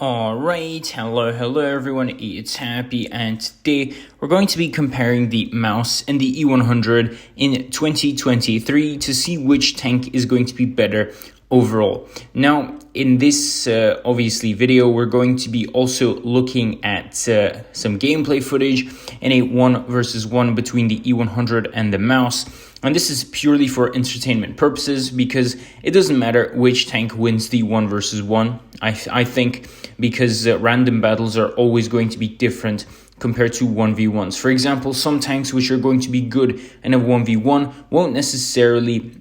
Alright, hello everyone, it's Happy, and today we're going to be comparing the mouse and the E100 in 2023 to see which tank is going to be better overall. Now, in this obviously video, we're going to be also looking at some gameplay footage in a 1 versus 1 between the E100 and the mouse. And this is purely for entertainment purposes because it doesn't matter which tank wins the 1 versus 1. I think because random battles are always going to be different compared to 1v1s. For example, some tanks which are going to be good in a 1v1 won't necessarily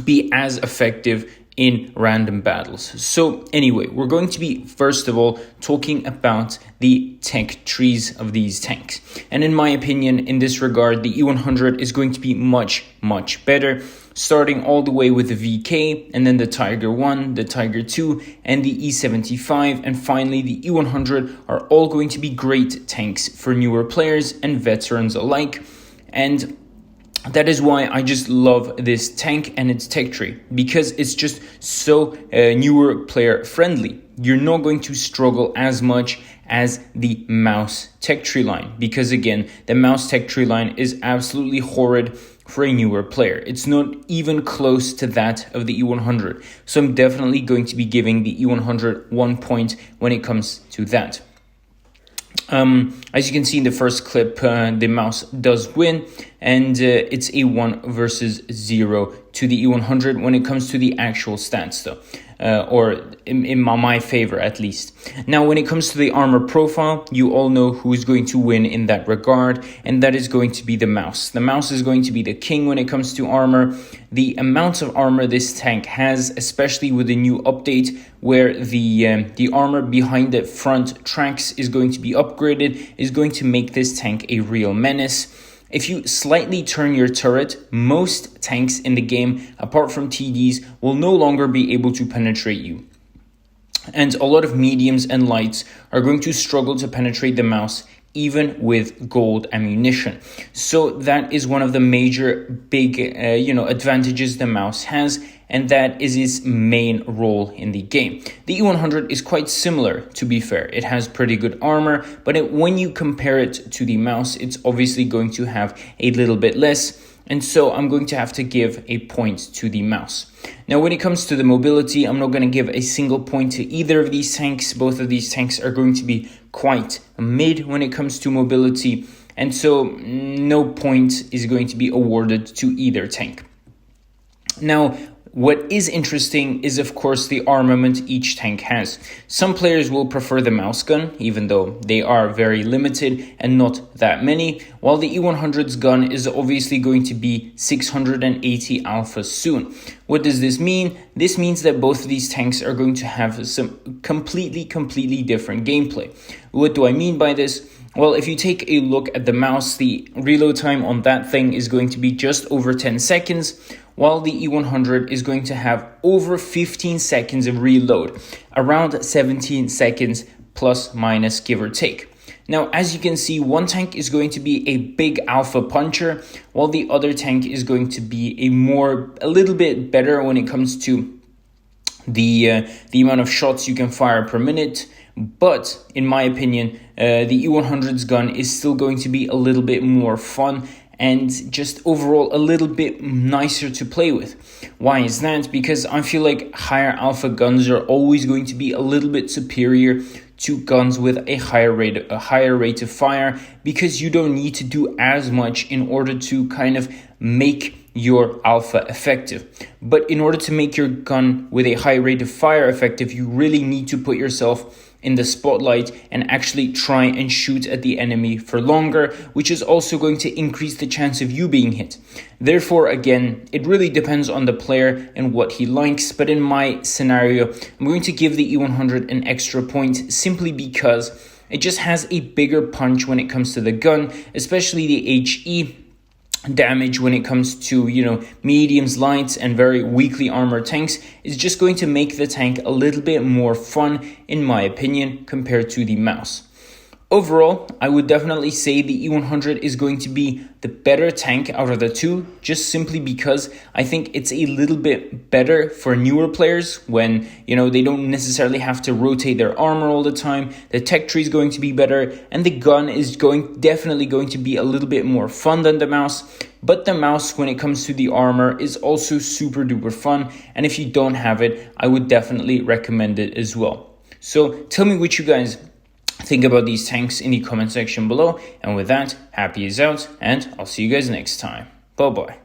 be as effective in random battles. So anyway, we're going to be first of all talking about the tech trees of these tanks. And in my opinion, in this regard, the E100 is going to be much better, starting all the way with the VK, and then the Tiger 1, the Tiger 2, and the E75, and finally the E100 are all going to be great tanks for newer players and veterans alike. And that is why I just love this tank and its tech tree, because it's just so newer player friendly. You're not going to struggle as much as the mouse tech tree line, because again, the mouse tech tree line is absolutely horrid for a newer player. It's not even close to that of the E100. So I'm definitely going to be giving the E100 1 point when it comes to that. As you can see in the first clip, the mouse does win, and it's a 1 versus 0 to the E100 when it comes to the actual stats though, or in my favor at least. Now, when it comes to the armor profile, you all know who is going to win in that regard, and that is going to be the mouse. The mouse is going to be the king when it comes to armor. The amount of armor this tank has, especially with the new update where the armor behind the front tracks is going to be upgraded, is going to make this tank a real menace. If you slightly turn your turret, most tanks in the game, apart from TDs, will no longer be able to penetrate you. And a lot of mediums and lights are going to struggle to penetrate the mouse, even with gold ammunition. So that is one of the major big advantages the mouse has, and that is its main role in the game. The E100 is quite similar, to be fair. It has pretty good armor, but when you compare it to the mouse, it's obviously going to have a little bit less, and so I'm going to have to give a point to the mouse. Now, when it comes to the mobility, I'm not going to give a single point to either of these tanks. Both of these tanks are going to be quite mid when it comes to mobility, and so no point is going to be awarded to either tank. Now, what is interesting is, of course, the armament each tank has. Some players will prefer the mouse gun, even though they are very limited and not that many, while the E100's gun is obviously going to be 680 alpha soon. What does this mean? This means that both of these tanks are going to have some completely different gameplay. What do I mean by this? Well, if you take a look at the mouse, the reload time on that thing is going to be just over 10 seconds, while the E100 is going to have over 15 seconds of reload, around 17 seconds plus minus, give or take. Now, as you can see, one tank is going to be a big alpha puncher, while the other tank is going to be a little bit better when it comes to the amount of shots you can fire per minute. But in my opinion, the E100's gun is still going to be a little bit more fun and just overall a little bit nicer to play with. Why is that? Because I feel like higher alpha guns are always going to be a little bit superior to guns with a higher rate of fire, because you don't need to do as much in order to kind of make your alpha effective. But in order to make your gun with a high rate of fire effective, you really need to put yourself in the spotlight and actually try and shoot at the enemy for longer, which is also going to increase the chance of you being hit. Therefore, again, it really depends on the player and what he likes, but in my scenario, I'm going to give the E100 an extra point simply because it just has a bigger punch when it comes to the gun, especially the HE damage when it comes to, mediums, lights, and very weakly armored tanks is just going to make the tank a little bit more fun, in my opinion, compared to the mouse. Overall, I would definitely say the E100 is going to be the better tank out of the two, just simply because I think it's a little bit better for newer players when, they don't necessarily have to rotate their armor all the time. The tech tree is going to be better, and the gun is definitely going to be a little bit more fun than the mouse. But the mouse, when it comes to the armor, is also super duper fun, and if you don't have it, I would definitely recommend it as well. So tell me what you guys think about these tanks in the comment section below. And with that, happy is out, and I'll see you guys next time. Bye bye.